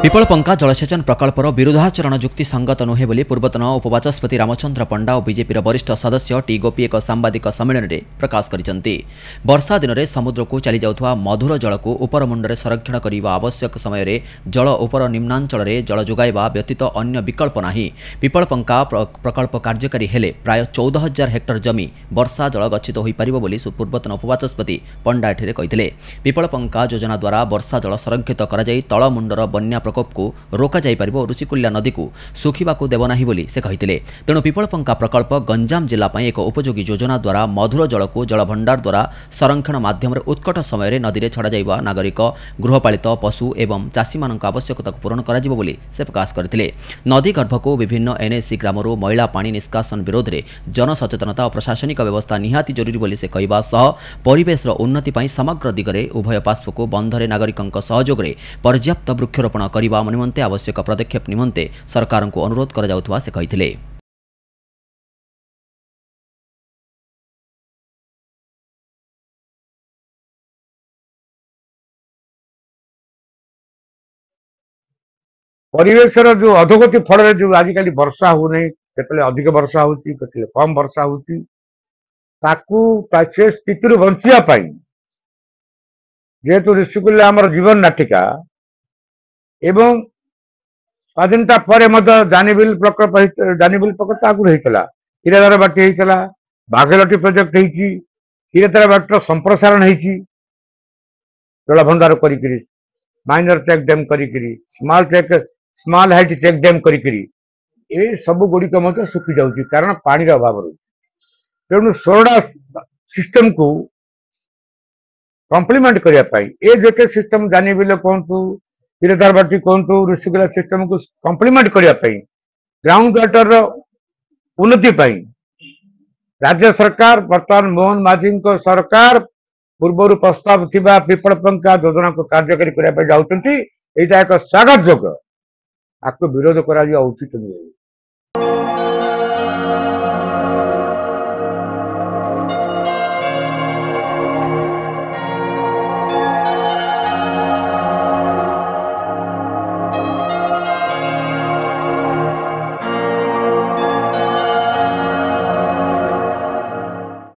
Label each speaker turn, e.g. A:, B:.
A: पिपलपंका जलसेचन प्रकल्पर विरोधाचरण युक्ति संगत नुहे बोली पूर्वतन उपबाचस्पति रामचंद्र पंडा और बीजेपी वरिष्ठ सदस्य टी गोपी एक सांबादिक सम्मेलन में प्रकाश करिसेंती। वर्षा दिन में समुद्र को चली जाउथवा मधुर जल को उपर मुंडरे संरक्षण करने आवश्यक समय जल उपर निम्नांचल में जल जोगाइबा व्यतीत अन्य विकल्प नहीं। पिपलपंका प्रकल्प कार्यकारी हेले प्राय 14,000 हेक्टर जमी वर्षा जल गच्छित हो पारिबो बोली पूर्वतन उपबाचस्पति पंडा एठिरे कहिथिले। पिपलपंका योजना द्वारा वर्षा जल संरक्षित करा जाई तळमुंडर बन्या प्रकोप को रोका जाई परिबो। ऋषिकुल्या नदी को सुखिबा को देव नाही बोली से कहिथिले। तेणु पिपलपंका प्रकल्प गंजाम जिला पई एक उपयोगी योजना द्वारा मधुर जल को जल भंडार द्वारा संरक्षण माध्यम उत्कट समय नदी में छड़ा जाइबा नागरिक गृहपालित पशु एवं चाषी मानक आवश्यकता को पूरण करा जिवो बोली से प्रकाश करथिले। नदी गर्भ को विभिन्न एनएसी ग्रामरू मैला पानी निष्कासन विरोध में जनसचेतनता और प्रशासनिक व्यवस्था निहाती जरूरी बोली से कहबा सह परिवेश उन्नति पई समग्र दिगरे उभय पार्श्व को बंधरे नागरिकंक सहयोग रे पर्याप्त वृक्षरोपण करबा निमंते आवश्यक पदक्षेप निमंते सरकार को अनुरोध करा जाउथवा से कहिथिले।
B: परिवेशर जो अधोगति फल जो आजिकल वर्षा हो नहीं, केतले अधिक वर्षा होती, केतले कम वर्षा होती, ताकू से स्थिति बंचिया पाई जेहेतु ऋषिकुल्या आमर जीवन नाटिका एवं स्वाधीनता पर जानीबिल प्रकल्प आगुरी होता हीराधार बाटी होता बाघेलटी प्रोजेक्ट होती हीराधार बाटर संप्रसारण होती जलभंडार करी माइनर चेक डैम करी स्मॉल हाइट चेक डैम करी सब गुड़िक सुखी जाऊँगी कारण पानी अभाव रही। तेणु सोरडा सिस्टम को कम्प्लीमेंट करने ये सिस्टम जानीबिल कहतु हीराधार बाटी कहतु ऋषिकुल्या सिस्टम को कम्प्लीमेंट करने ग्राउंड वाटर उन्नति राज्य सरकार बर्तमान मोहन माझी सरकार पूर्व प्रस्ताव थिबा पिपलपंका योजना को कार्यकारी करने जाऊँगी। यहाँ एक स्वागत जोग्य आपको विरोध करा उचित नहीं।